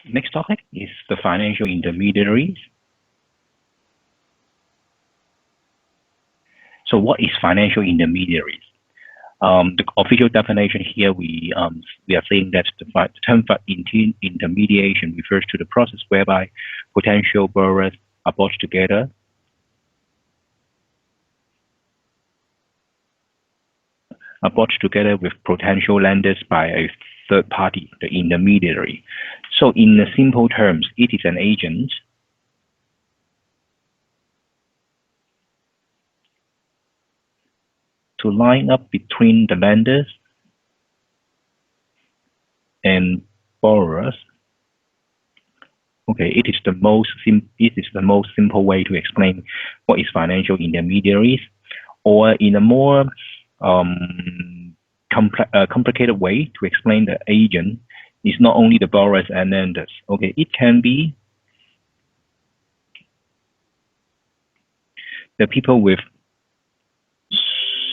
Next topic is the financial intermediaries. So what is financial intermediaries? The official definition here, we are saying that the term intermediation refers to the process whereby potential borrowers are brought together with potential lenders by a third party, the intermediary. So in simple terms, it is an agent to line up between the lenders and borrowers. Okay, it is the most simple way to explain what is financial intermediaries, or in a more complicated way to explain the agent is not only the borrowers and lenders. Okay, it can be the people with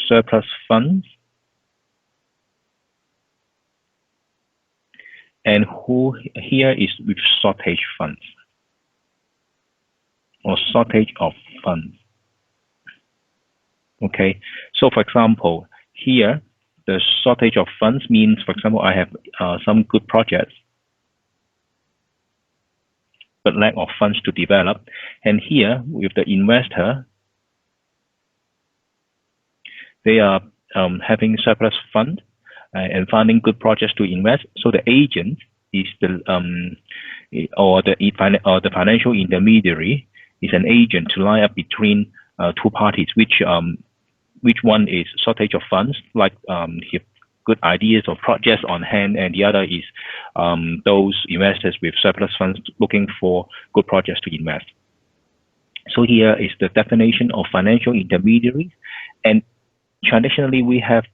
surplus funds and who here is with shortage funds or shortage of funds. Okay, so for example, here the shortage of funds means, for example, I have some good projects but lack of funds to develop, and here with the investor, they are having surplus fund and finding good projects to invest. So the agent is the financial intermediary is an agent to line up between two parties, which one is shortage of funds, like good ideas or projects on hand, and the other is those investors with surplus funds looking for good projects to invest. So here is the definition of financial intermediaries, and traditionally we have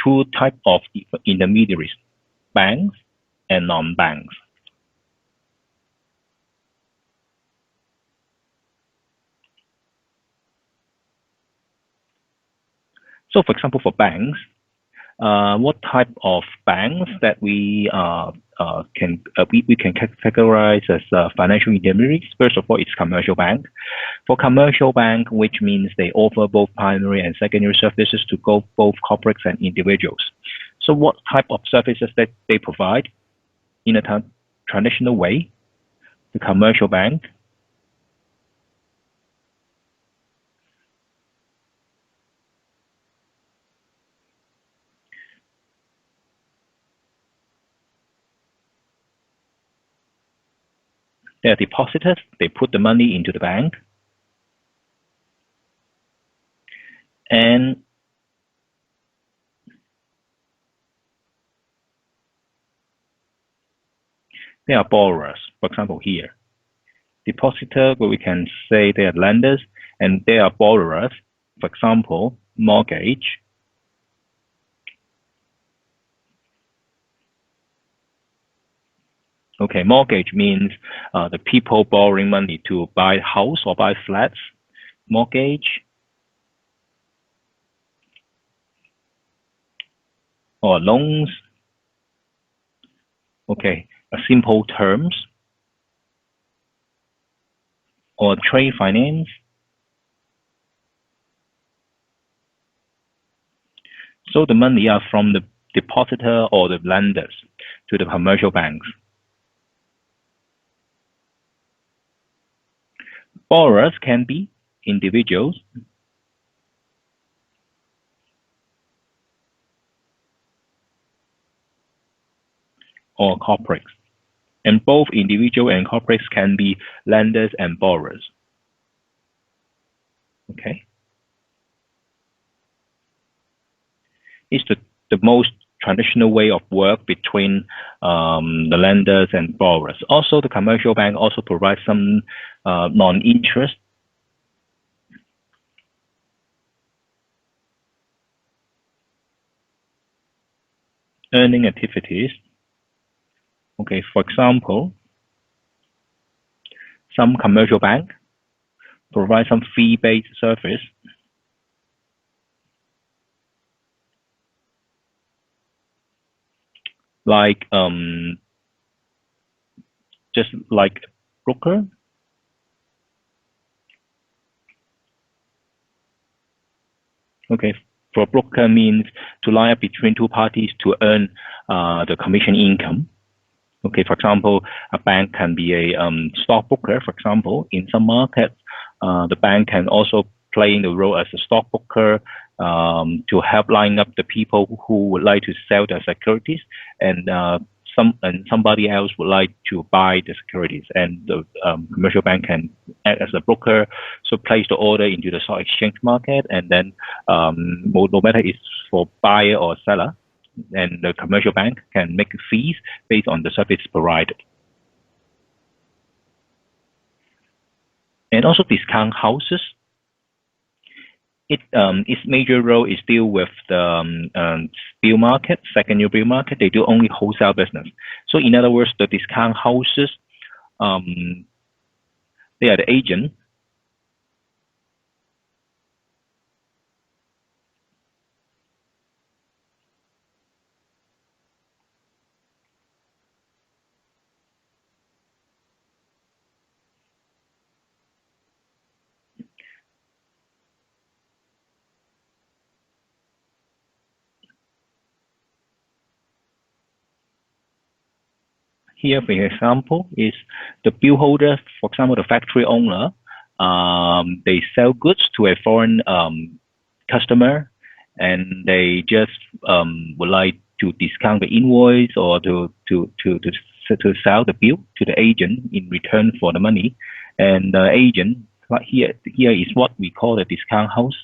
two types of intermediaries: banks and non-banks. So, for example, for banks, what type of banks that we can categorize as financial intermediaries? First of all, it's commercial bank. For commercial bank, which means they offer both primary and secondary services to both corporates and individuals. So, what type of services that they provide? In a traditional way, the commercial bank they are depositors. They put the money into the bank, and they are borrowers. For example, here, depositor, where we can say they are lenders, and they are borrowers. For example, mortgage. Okay, mortgage means the people borrowing money to buy a house or buy flats. Mortgage or loans. Okay, simple terms, or trade finance. So the money are from the depositor or the lenders to the commercial banks. Borrowers can be individuals or corporates, and both individual and corporates can be lenders and borrowers. Okay, it's the most traditional way of work between the lenders and borrowers. Also, the commercial bank also provides some non-interest earning activities. Okay, for example, some commercial bank provide some fee-based service like just like broker. Okay, for broker means to lie up between two parties to earn the commission income. Okay, for example, a bank can be a stockbroker. For example, in some markets, the bank can also play the role as a stockbroker to help line up the people who would like to sell their securities, and somebody else would like to buy the securities, and the commercial bank can act as a broker, so place the order into the stock exchange market, and then no matter it's for buyer or seller, and the commercial bank can make fees based on the service provided. And also discount houses. Its major role is deal with the bill market, secondary bill market. They do only wholesale business. So in other words, the discount houses, they are the agent. Here, for example, is the bill holder, for example, the factory owner. They sell goods to a foreign customer, and they just would like to discount the invoice or to sell the bill to the agent in return for the money. And the agent, here is what we call the discount house.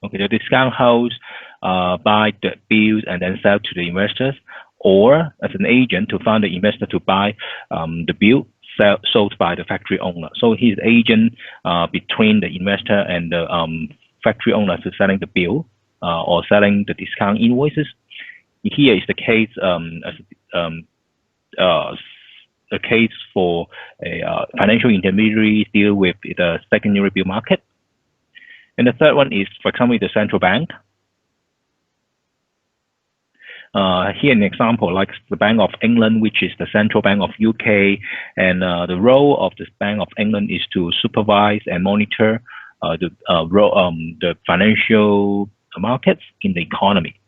Okay, the discount house buy the bills and then sell to the investors, or as an agent to find the investor to buy the bill sold by the factory owner. So he's agent between the investor and the factory owner to selling the bill or selling the discount invoices. Here is the case a case for a financial intermediary deal with the secondary bill market. And the third one is, for example, the central bank. Here an example, like the Bank of England, which is the central bank of UK, and the role of the Bank of England is to supervise and monitor the financial markets in the economy.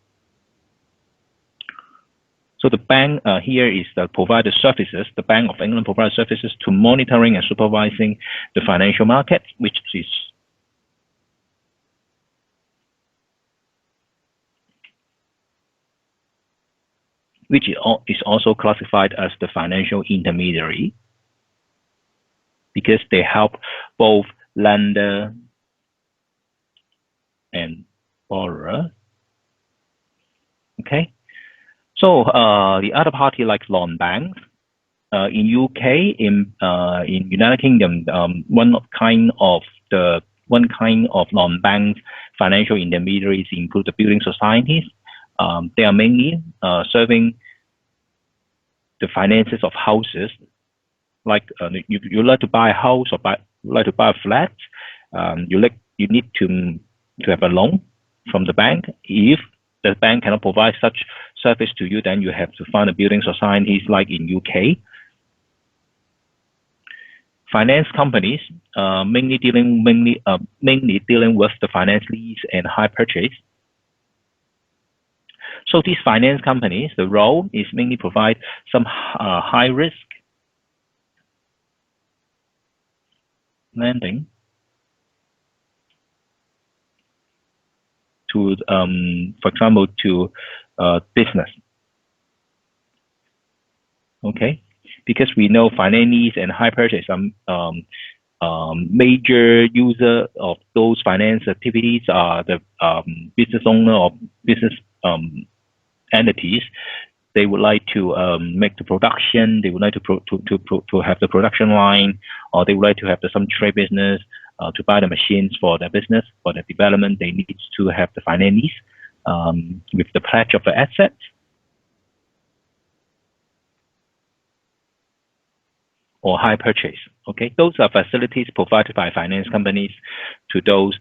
So the bank here is that provide the services. The Bank of England provides services to monitoring and supervising the financial market, which is also classified as the financial intermediary, because they help both lender and borrower. Okay, so the other party, like loan banks, in UK, in United Kingdom, one kind of loan banks financial intermediaries include the building societies. They are mainly serving the finances of houses. Like you like to buy a house or like to buy a flat, you need to have a loan from the bank. If the bank cannot provide such service to you, then you have to find a building societies like in UK. Finance companies mainly dealing with the finance lease and hire purchase. So these finance companies, the role is mainly provide some high risk lending to, for example, to business. Okay, because we know finance needs and high purchase are major user of those finance activities are the business owner or business entities. They would like to make the production. They would like to have the production line, or they would like to have some trade business to buy the machines for their business, for the development. They need to have the finance with the pledge of the assets. Or high purchase. Okay, those are facilities provided by finance companies to those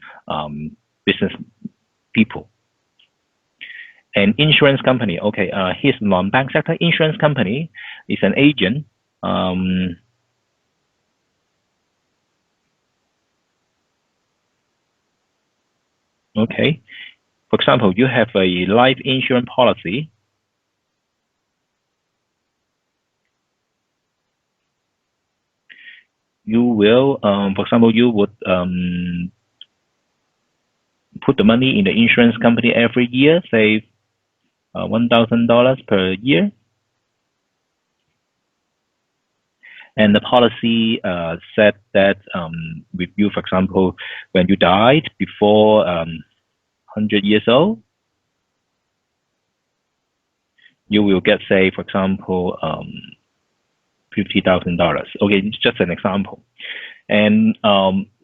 business people. An insurance company. Okay, here's non-bank sector. Insurance company is an agent. Okay, for example, you have a life insurance policy. You will, for example, you would put the money in the insurance company every year, say $1,000 per year. And the policy said that with you, for example, when you died before 100 years old, you will get, say, for example, $50,000. Okay, it's just an example. And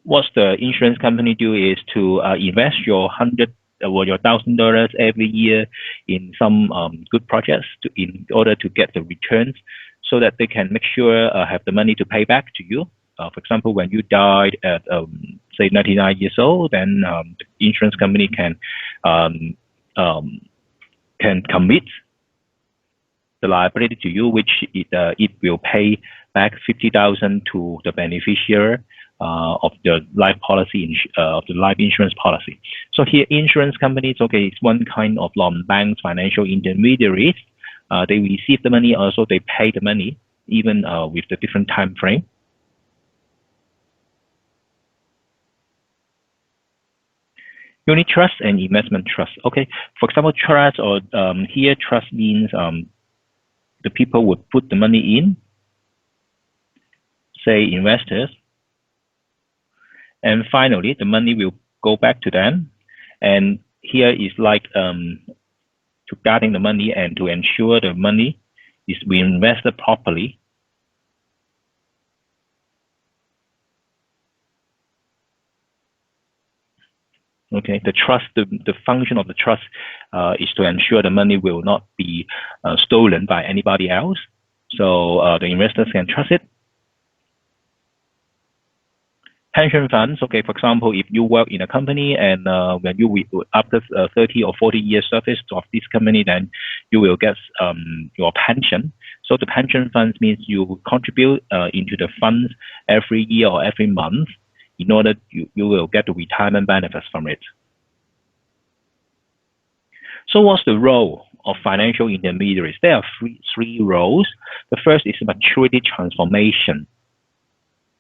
what the insurance company do is to invest your $1,000 every year in some good projects in order to get the returns, so that they can make sure have the money to pay back to you. For example, when you died at say 99 years old, then the insurance company can commit the liability to you, which it will pay back 50,000 to the beneficiary of the life policy of the life insurance policy. So here, insurance companies, okay, it's one kind of non-bank financial intermediaries. They receive the money, also they pay the money, even with the different time frame. Unit trust and investment trust. Okay, for example, trust, or here trust means the people would put the money in, say investors, and finally the money will go back to them. And here is like to guarding the money and to ensure the money is reinvested properly. Okay, the trust, the function of the trust is to ensure the money will not be stolen by anybody else. So the investors can trust it. Pension funds, okay, for example, if you work in a company and when you after 30 or 40 years service of this company, then you will get your pension. So the pension funds means you contribute into the funds every year or every month in order you will get the retirement benefits from it. So what's the role of financial intermediaries? There are three roles. The first is maturity transformation.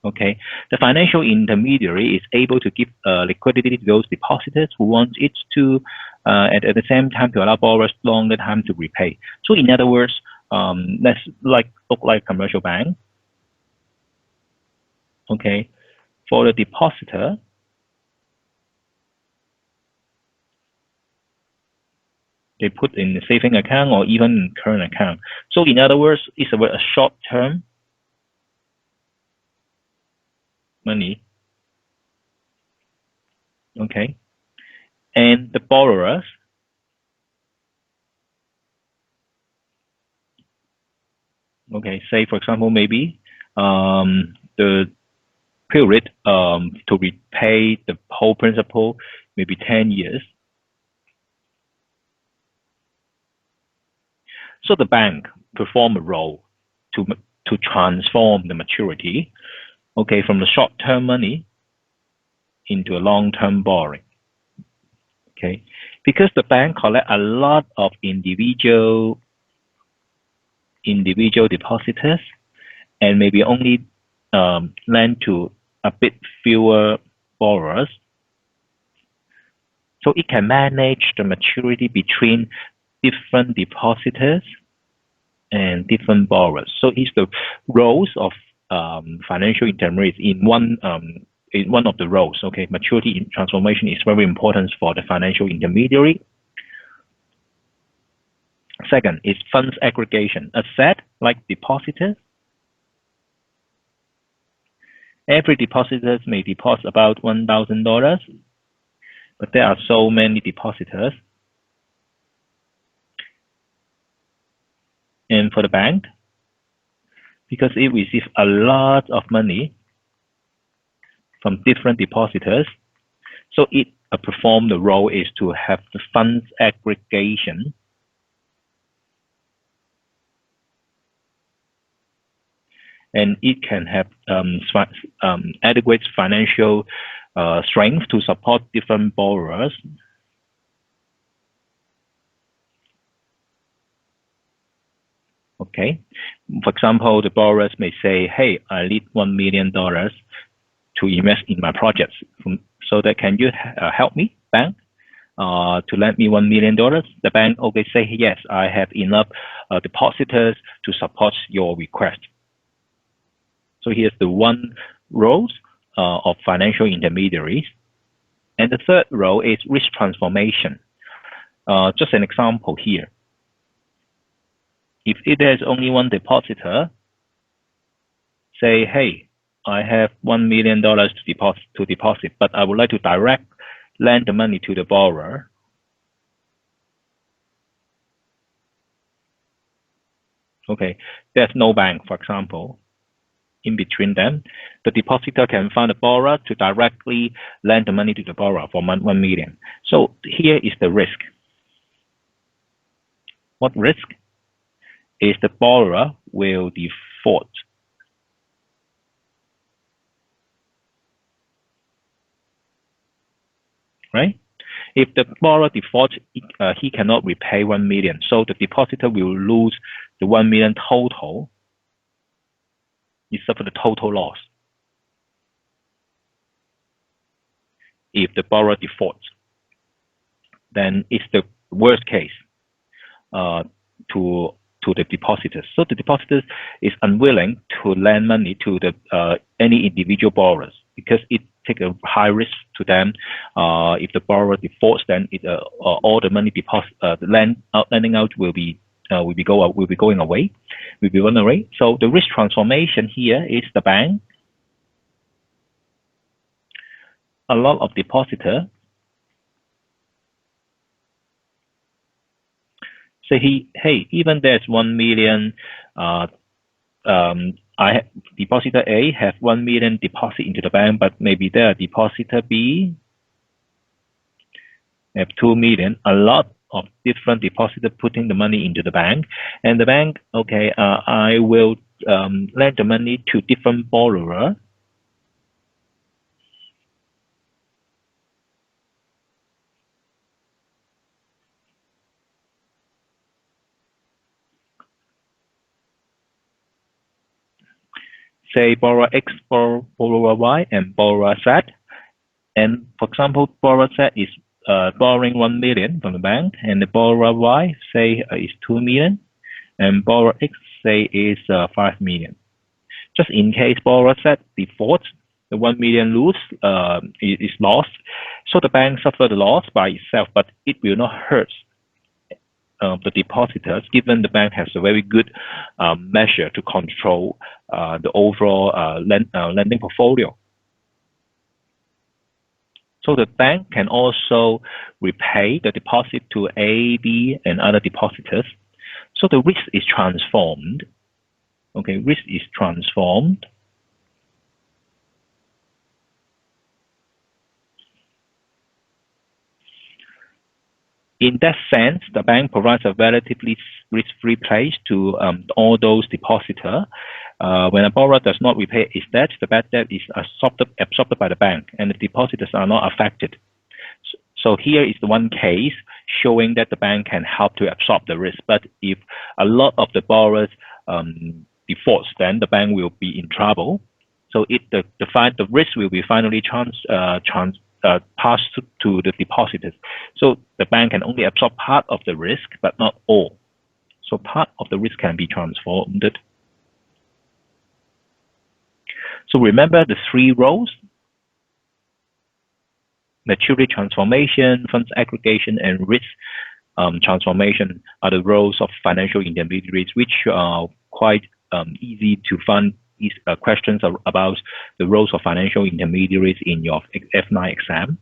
Okay, the financial intermediary is able to give liquidity to those depositors who want it to, at the same time, to allow borrowers longer time to repay. So in other words, let's look like commercial bank. Okay, for the depositor, they put in the saving account or even current account. So in other words, it's a short-term money. Okay, and the borrowers, okay, say for example, maybe the period to repay the whole principal maybe 10 years. So the bank perform a role to transform the maturity, okay, from the short-term money into a long-term borrowing. Okay, because the bank collect a lot of individual depositors and maybe only lend to a bit fewer borrowers. So it can manage the maturity between different depositors and different borrowers. So it's the roles of financial intermediaries in one of the roles. Okay, maturity transformation is very important for the financial intermediary. Second is funds aggregation. As said, like depositors, every depositor may deposit about $1,000, but there are so many depositors. And for the bank, because it receives a lot of money from different depositors, so it perform the role is to have the funds aggregation and it can have adequate financial strength to support different borrowers. Okay, for example, the borrowers may say, hey, I need $1 million to invest in my projects. So that can you help me, bank, to lend me $1 million? The bank say, yes, I have enough depositors to support your request. So here's the one role of financial intermediaries. And the third role is risk transformation. Just an example here. If there's only one depositor, say, hey, I have $1 million to deposit, but I would like to direct lend the money to the borrower. Okay, there's no bank, for example, in between them. The depositor can find a borrower to directly lend the money to the borrower for $1 million. So here is the risk. What risk? Is the borrower will default. Right? If the borrower defaults, he cannot repay $1 million. So the depositor will lose the $1 million total. He suffer the total loss. If the borrower defaults, then it's the worst case to the depositors. So the depositors is unwilling to lend money to the any individual borrowers because it takes a high risk to them. If the borrower defaults, then all the money lending out will be going away, will be run away. So the risk transformation here is the bank. A lot of depositor say hey, even there's 1 million, depositor A have 1 million deposit into the bank, but maybe there depositor B have 2 million. A lot of different depositors putting the money into the bank, and the bank, okay, I will lend the money to different borrower. Say borrower X, borrower Y, and borrower Z. And for example, borrower Z is borrowing 1 million from the bank, and the borrower Y say is 2 million, and borrower X say is 5 million. Just in case borrower Z defaults, the 1 million is lost. So the bank suffer the loss by itself, but it will not hurt the depositors, given the bank has a very good measure to control the overall lending portfolio. So the bank can also repay the deposit to A, B, and other depositors. So the risk is transformed. Okay, risk is transformed. In that sense, the bank provides a relatively risk-free place to all those depositors. When a borrower does not repay its debt, the bad debt is absorbed by the bank, and the depositors are not affected. So here is the one case showing that the bank can help to absorb the risk. But if a lot of the borrowers defaults, then the bank will be in trouble. So the risk will be finally passed to the depositors. So the bank can only absorb part of the risk, but not all. So part of the risk can be transformed. So remember the three roles: maturity transformation, funds aggregation, and risk transformation are the roles of financial intermediaries, which are quite easy to find questions about the roles of financial intermediaries in your F9 exam.